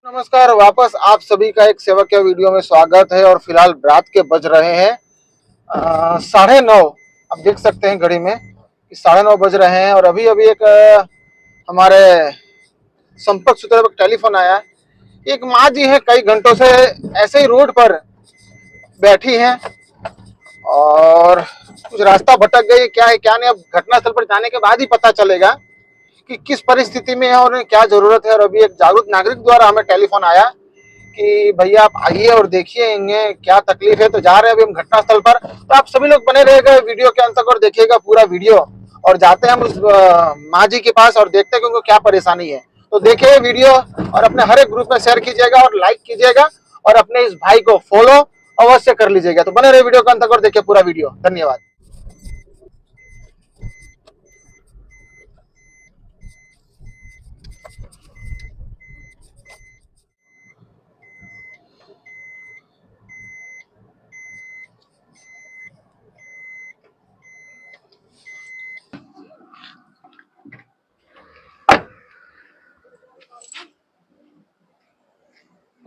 नमस्कार, वापस आप सभी का एक सेवा के वीडियो में स्वागत है। और फिलहाल रात के बज रहे हैं 9:30। आप देख सकते हैं घड़ी में कि 9:30 बज रहे हैं। और अभी अभी एक हमारे संपर्क सूत्र पर टेलीफोन आया। एक माँ जी है, कई घंटों से ऐसे ही रोड पर बैठी हैं और कुछ रास्ता भटक गई, क्या है क्या नहीं, अब घटनास्थल पर जाने के बाद ही पता चलेगा कि किस परिस्थिति में है और उन्हें क्या जरूरत है। और अभी एक जागरूक नागरिक द्वारा हमें टेलीफोन आया कि भैया आप आइए और देखिए इन्हें क्या तकलीफ है। तो जा रहे हैं अभी हम घटनास्थल पर। तो आप सभी लोग बने रहेगा वीडियो के अंत तक और देखिएगा पूरा वीडियो। और जाते हैं हम उस माँ जी के पास और देखते हैं कि उनको क्या परेशानी है। तो देखिए वीडियो और अपने हर एक ग्रुप में शेयर कीजिएगा और लाइक कीजिएगा और अपने इस भाई को फॉलो अवश्य कर लीजिएगा। तो बने रहे वीडियो के अंत तक और देखिए पूरा वीडियो। धन्यवाद।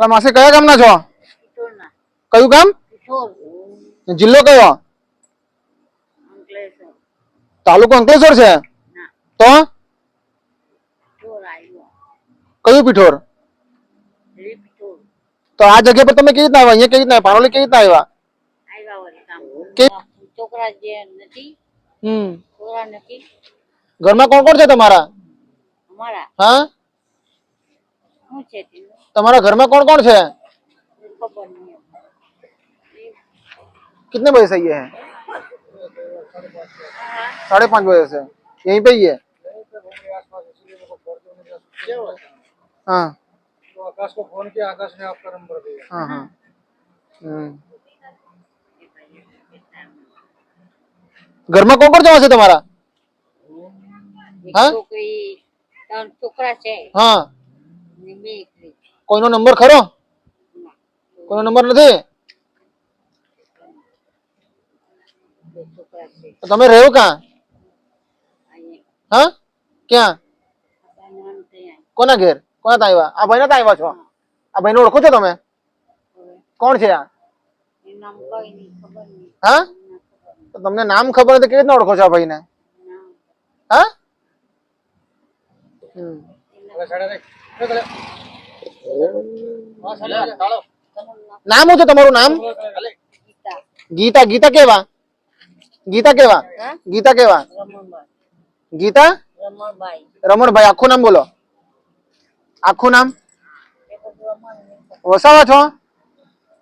માસે કયા ગામના છો? કયું ગામ? જિલ્લો કયો? તાલુકો અંકલેશ્વર છે? તો કયું પીઠોર? તો આ જગ્યા પર તમે કેવી રીતના આવ્યા? અહીંયા કેવી રીતના પાનોલી કેવી રીતના આવ્યા? છોકરા જે નથી છોકરા નથી ઘરમાં કોણ કોણ છે તમારા? અમારા હા, શું છે તમારા ઘરમાં કોણ કોણ છે? ખબર નહીં कितने बजे से ये है? 5:30 बजे से यहीं पे ही है। हाँ तो आकाश को फोन किया, आकाश ने आपका नंबर दिया। हाँ हाँ घर में कौन कौन जमा છે તમારા? હા છોકરી ત્રણ છોકરા છે હા, ને બે એકલી છે. કોઈનો નંબર ખરો? કોઈનો નંબર નથી? બે છોકરા છે તો તમે રહ્યો ક્યાં? અહીંયા હા, ક્યાં? નામ ત્યાં કોના ઘેર? કોના ત્યાં આવ્યા? આ ભાઈ ના ત્યાં આવ્યા છો? આ ભાઈને ઓળખો છો તમે? કોણ છે આ? એ નામ કઈ નહીં ખબર નહીં હા, તો તમને નામ ખબર નથી કેવી રીતના ઓળખો છો આ ભાઈને? હા નામ શું છે તમારું? નામ? ગીતા. ગીતા કેવા? ગીતા કેવા? ગીતા કેવા? રમણભાઈ ગીતા રમણભાઈ રમણભાઈ. આખું નામ બોલો, આખું નામ. એક જ રમણ વસાવા છો?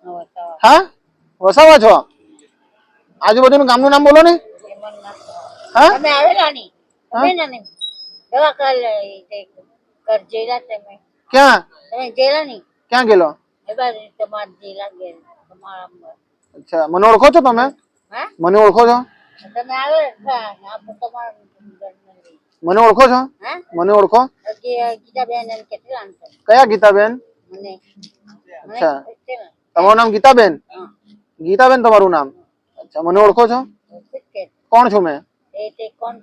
વસાવા હા, વસાવા છો. આજુબાજુનું ગામનું નામ બોલો ને. હા, તમે આવેલા નહીં તમે નહીં દવા કર જેલા તમે ક્યાં? તમે જેલા નહીં ક્યાં ગયેલો? એ બાજુ તમારા જેલા ગયા તમારા અચ્છા, મને ઓળખો છો તમે? હા મને ઓળખો છો? તમે આવે તમારા મને ઓળખો છો? હા મને ઓળખો? ગીતાબેન એમ કેટલા અંતર કયા ગીતાબેન? મને અચ્છા, તમારું નામ ગીતાબેન? ગીતાબેન તમારું નામ? અચ્છા, મને ઓળખો છો? કોણ છું મેં? એ તે કોણ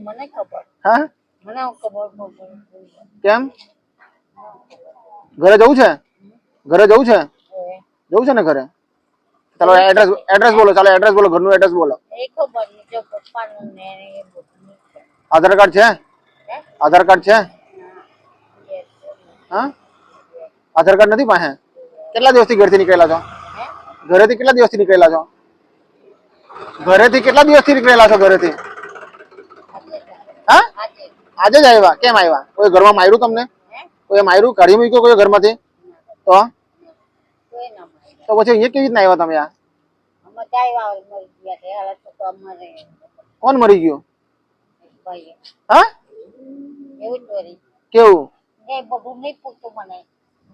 મને ખબર હા, મને ખબર કેમ? ઘરે જવું છે? ઘરે જવું છે? જવું છે ને ઘરે? ચાલો એડ્રેસ બોલો. ચાલો એડ્રેસ બોલો, ઘરનું એડ્રેસ બોલો. એ ખબર નહીં જો પપ્પાનું ને એ બધું આધાર કાર્ડ છે? આધાર કાર્ડ છે? હા, આધાર કાર્ડ નથી પાસે? કેટલા દિવસથી ઘરેથી નીકળેલા છો? ઘરેથી કેટલા દિવસથી નીકળેલા છો? ઘરેથી કેટલા દિવસથી નીકળેલા છો? ઘરેથી? હા, આજે જ આવ્યા? કેમ આવ્યા? કોઈ ઘરમાં માર્યું તમને? કોઈ માર્યું? કાઢી મૂક્યો કોઈ ઘરમાંથી? તો તો પછી અહીંયા કેવી રીતના આવ્યા તમે? આ કોણ મરી ગયું? હા, કેવું?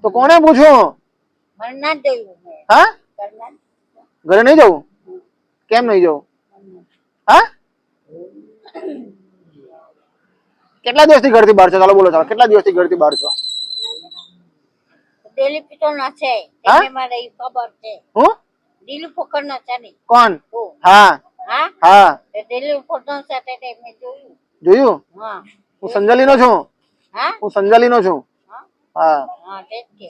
તો કોને પૂછું? હા, ઘરે નહીં જવું? કેમ નહીં જવું? હા, કેટલા દિવસથી ઘરથી બહાર છો? ચાલો બોલો. ચાલો કેટલા દિવસથી ઘરથી બહાર છો? ડેલી પીતો ના છે હા? એને મારે ઈ ખબર છે હું દિલ પકડનો છે ને કોણ? ઓ હા હા હા તે દિલ પકડનો સાથે તે મેં જોયું જોયું. હા હું સંજાલીનો છું. હા હું સંજાલીનો છું. હા હા હા તે જ કે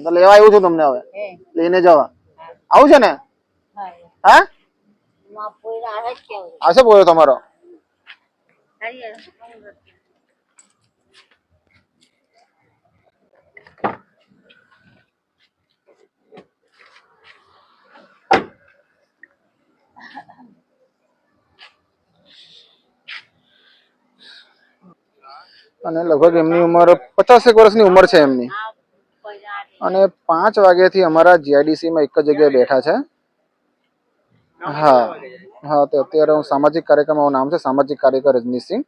તો લેવા આવ્યું છું તમને. હવે હે લઈને જવા આવું છે ને? હા હા માં કોઈ આવે જ કેવું આશે બોલ્યો તમારો. હરી અને લગભગ એમની ઉંમર 50 વર્ષની ઉંમર છે એમની. આ પૈસા અને 5 વાગ્યાથી અમારા જીઆઈડીસી માં એક જ જગ્યાએ બેઠા છે. હા હા તો અત્યારે હું સામાજિક કાર્યક્રમ, મારું નામ છે સામાજિક કાર્યકર રજનીશસિંહ.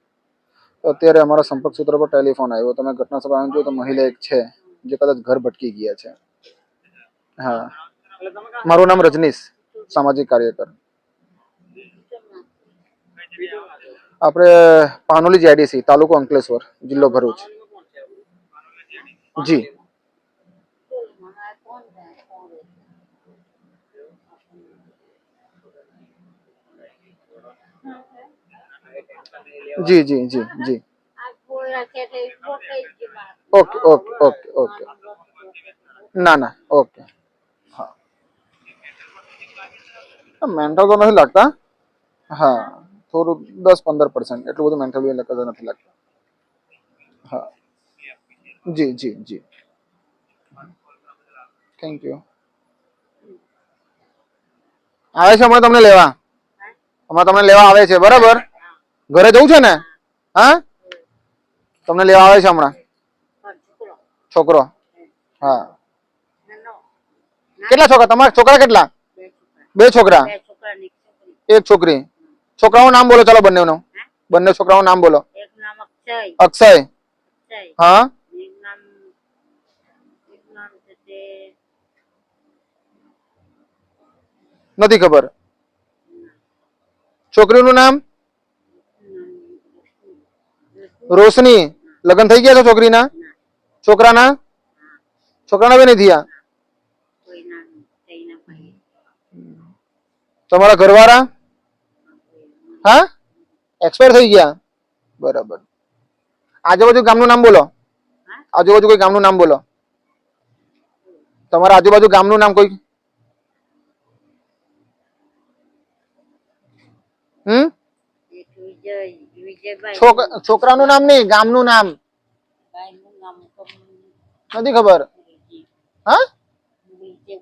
તો અત્યારે અમારા સંપર્ક સૂત્ર પર ટેલિફોન આવ્યો. તમે ઘટના સ્થળ આવ્યો તો મહિલા એક છે જે કદાચ ઘર ભટકી ગયા છે. હા મારું નામ રજનીશ, સામાજિક કાર્યકર. આપણે પાનોલી જીઆઈડીસી, તાલુકો અંકલેશ્વર, જિલ્લો ભરૂચ. જી કોણ જાય કોણ જી જી જી જી આ કોઈ રાખે તે પોતે જ માં ઓકે ઓકે ઓકે ઓકે ના ના ઓકે હા મેન્ટલ તો નથી લાગતા. હા થોડું 10-15% એટલું બધું મેન્ટલ લગતા નથી લાગતા. હા જી જી જી થેન્ક યુ. આવે છે હમણાં તમને લેવા. હમણાં તમને લેવા આવે છે બરાબર. ઘરે જવું છે ને? હા તમને લેવા આવે છે હમણાં છોકરો છોકરો. હા નાનો કેટલા છોકરા તમારા? છોકરા કેટલા? બે છોકરા 2 છોકરા. બે છોકરા ની છોકરી એક છોકરી. છોકરાઓનું નામ બોલો ચાલો બંનેનું. બંને છોકરાઓનું નામ બોલો. એક નામ અક્ષય અક્ષય. અક્ષય હા એક નામ છે તે નથી ખબર. છોકરીનું નામ રોશની. લગ્ન થઈ ગયા છે છોકરીના? છોકરાના? છોકરાના બી નહીં થયા. કોઈ નામ કઈ ના પાડી તમારા ઘરવાળા? હા એક્સપાયર થઈ ગયા. બરાબર. આજુબાજુ ગામનું નામ બોલો. આજુબાજુ કોઈ ગામનું નામ બોલો. તમારા આજુબાજુ ગામનું નામ કોઈ? એક વિજય વિજયભાઈ છોકરાનું નામ નહીં, ગામનું નામ ભાઈ નું નામ તો નથી ખબર. હા વિજય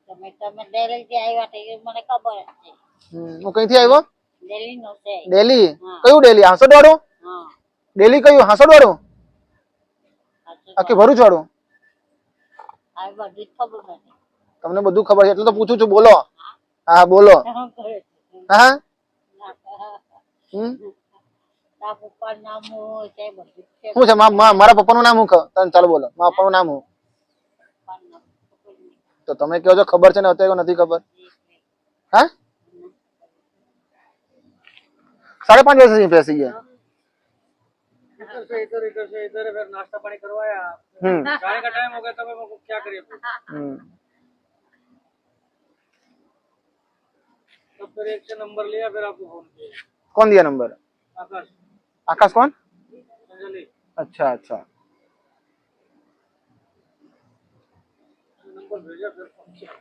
તમે તમે દિલ્હી થી આવ્યા તે મને ખબર છે. હું કઈથી આવ્યો? દિલ્હી નો છે. દિલ્હી? હા. કયું દિલ્હી? હાંસોડ વાળું? હા દિલ્હી કયું? હાંસોડ વાળું? આખી ભરૂચ વાળું? આ બધી ખબર નથી. તમને બધું ખબર છે એટલે તો પૂછું છું. બોલો. હા બોલો. હા તારા પપ્પા નામ હોય તે બધું છે. શું છે? મારા પપ્પાનું નામ શું? તમે ચાલો બોલો. મારા પપ્પાનું નામ શું? પપ્પાનું નામ ખબર નહીં. તો તમે કહો છો ખબર છે ને અત્યારે નથી ખબર. હા 5:30 बजे से पैसे ही है. इधर से इधर फिर नाश्ता पानी करवाया। जाने का टाइम हो गया तब हम क्या करिए फिर? तब फिर एक से नंबर लिया फिर आपको फोन किया। कौन दिया नंबर? आकाश आकाश कौन? अंजलि अच्छा अच्छा नंबर भेजा फिर फोन किया।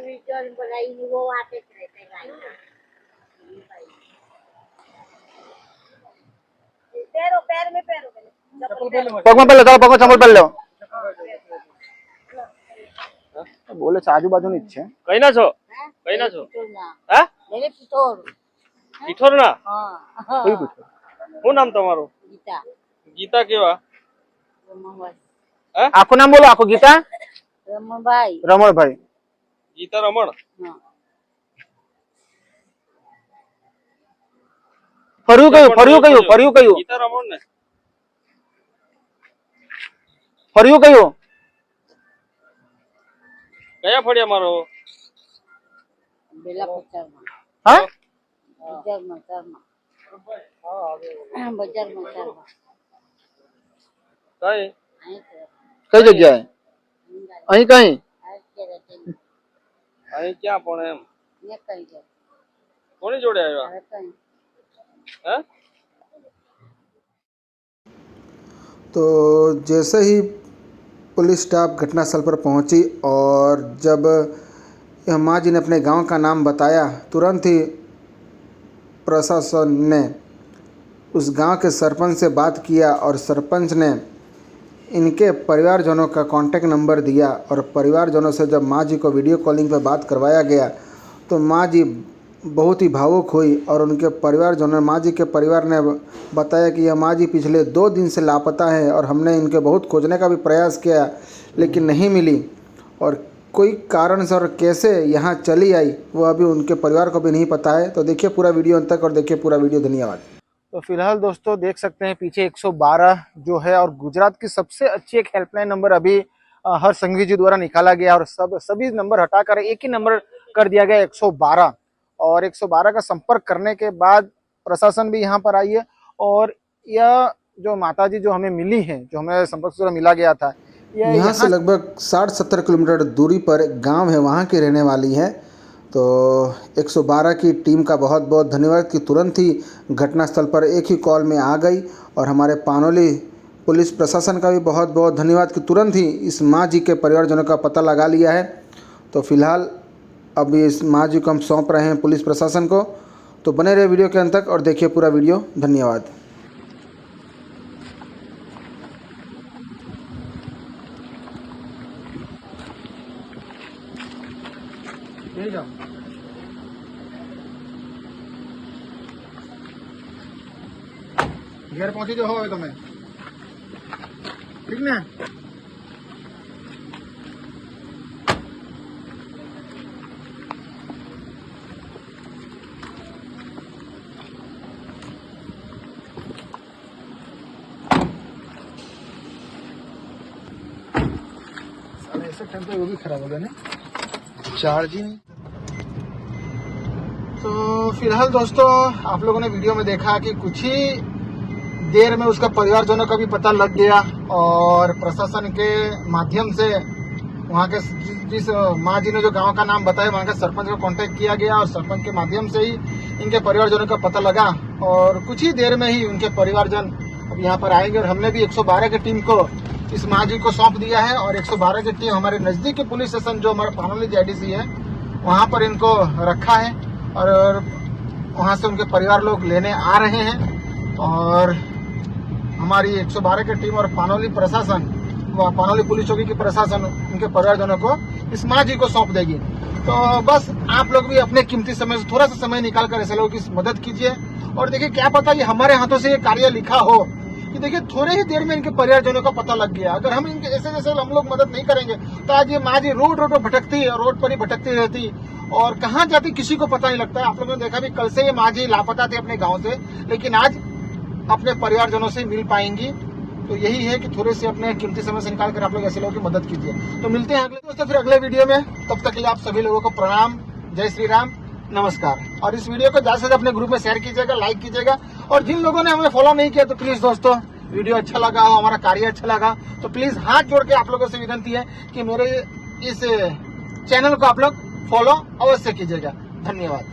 વિચાર બનાવી બહુ વાતે જ રહેતે पैरो पैर में पैरो चप्पल पहले मत पग में पहले चलो पग में चप्पल पहले लो. બોલે છે આજુબાજુની જ છે. कहीं ना छो कहीं ना छो હા મેરે પિતોર પિઠોર ના હા કયું પૂછો? શું નામ તમારું? ગીતા ગીતા કેવા? રમણભાઈ આખું નામ બોલો. આખું ગીતા રમણભાઈ રમણભાઈ. ગીતા રમણ. હા ફર્યું કયું? ફર્યું કયું? ફર્યું કયું? ગીતા રમણ ને ફર્યું કયું? કયા ફળિયા મારો बेला बजार में હા बजार में बजार में કઈ કઈ જગ્યાએ? અહીં કઈ? અહીં ક્યાં પણ એમ ये कहीं गया કોની જોડે આવ્યા अरे कहीं હે तो जैसे ही पुलिस स्टाफ घटनास्थल पर पहुंची और जब यह माँ जी ने अपने गांव का नाम बताया, तुरंत ही प्रशासन ने उस गांव के सरपंच से बात किया और सरपंच ने इनके परिवारजनों का कांटेक्ट नंबर दिया और परिवारजनों से जब माँ जी को वीडियो कॉलिंग पर बात करवाया गया तो माँ जी बहुत ही भावुक हुई और उनके परिवारजनों माँ जी के परिवार ने बताया कि यह माँ जी पिछले 2 दिन से लापता है और हमने इनके बहुत खोजने का भी प्रयास किया लेकिन नहीं मिली और कोई कारण से और कैसे यहाँ चली आई वो अभी उनके परिवार को भी नहीं पता है। तो देखिए पूरा वीडियो अंत तक और देखिए पूरा वीडियो। धन्यवाद। तो फिलहाल दोस्तों देख सकते हैं पीछे 112 जो है और गुजरात की सबसे अच्छी एक हेल्पलाइन नंबर अभी हर संघवी जी द्वारा निकाला गया और सभी नंबर हटाकर एक ही नंबर कर दिया गया 112 और 112 का संपर्क करने के बाद प्रशासन भी यहाँ पर आई है और यह जो माताजी जो हमें मिली है जो हमें संपर्क सूत्र मिला गया था यहाँ से लगभग 60-70 किलोमीटर दूरी पर एक गांव है, वहाँ की रहने वाली है। तो 112 की टीम का बहुत बहुत धन्यवाद कि तुरंत ही घटनास्थल पर एक ही कॉल में आ गई और हमारे पानोली पुलिस प्रशासन का भी बहुत बहुत धन्यवाद कि तुरंत ही इस माँ जी के परिवारजनों का पता लगा लिया है। तो फिलहाल अभी इस माँ जी को हम सौंप रहे हैं पुलिस प्रशासन को। तो बने रहे वीडियो के अंत तक और देखिए पूरा वीडियो। धन्यवाद। ઘેર પહોંચી જાઓ હવે તમે ઠીક ને साले ऐसे टाइम पे वो भी खराब हो गया ना चार्जिंग। तो फिलहाल दोस्तों आप लोगों ने वीडियो में देखा कि कुछ ही देर में उसका परिवारजनों का भी पता लग गया और प्रशासन के माध्यम से वहाँ के जिस माँ जी ने जो गांव का नाम बताया वहाँ के सरपंच को कांटेक्ट किया गया और सरपंच के माध्यम से ही इनके परिवारजनों का पता लगा और कुछ ही देर में ही उनके परिवारजन अब यहाँ पर आएंगे और हमने भी 112 की टीम को इस माँ जी को सौंप दिया है और 112 की टीम हमारे नजदीक के पुलिस स्टेशन जो हमारा पानोली JDC है वहाँ पर इनको रखा है और वहाँ से उनके परिवार लोग लेने आ रहे हैं और हमारी 112 की टीम और पानोली प्रशासन पानोली पुलिस चौकी की प्रशासन उनके परिवारजनों को इस माँ जी को सौंप देगी। तो बस आप लोग भी अपने कीमती समय से थोड़ा सा समय निकाल कर ऐसे लोगों की मदद कीजिए और देखिए क्या पता ये हमारे हाथों से ये कार्य लिखा हो कि देखिए थोड़े ही देर में इनके परिवारजनों का पता लग गया। अगर हम इनके ऐसे जैसे हम लोग मदद नहीं करेंगे तो आज ये माँ जी रोड पर भटकती रोड पर ही भटकती रहती और कहाँ जाती किसी को पता नहीं लगता। आप लोगों ने देखा भी कल से ये माँ जी लापता थे अपने गाँव से लेकिन आज अपने परिवारजनों से मिल पाएंगी। तो यही है कि थोड़े से अपने कीमती समय से निकाल कर आप लोग ऐसे लोगों की मदद कीजिए। तो मिलते हैं अगले दोस्तों फिर अगले वीडियो में। तब तक के लिए आप सभी लोगों को प्रणाम, जय श्री राम, नमस्कार। और इस वीडियो को ज्यादा से ज्यादा अपने ग्रुप में शेयर कीजिएगा, लाइक कीजिएगा और जिन लोगों ने हमें फॉलो नहीं किया तो प्लीज दोस्तों वीडियो अच्छा लगा हो हमारा कार्य अच्छा लगा तो प्लीज हाथ जोड़ के आप लोगों से विनती है कि मेरे इस चैनल को आप लोग फॉलो अवश्य कीजिएगा। धन्यवाद।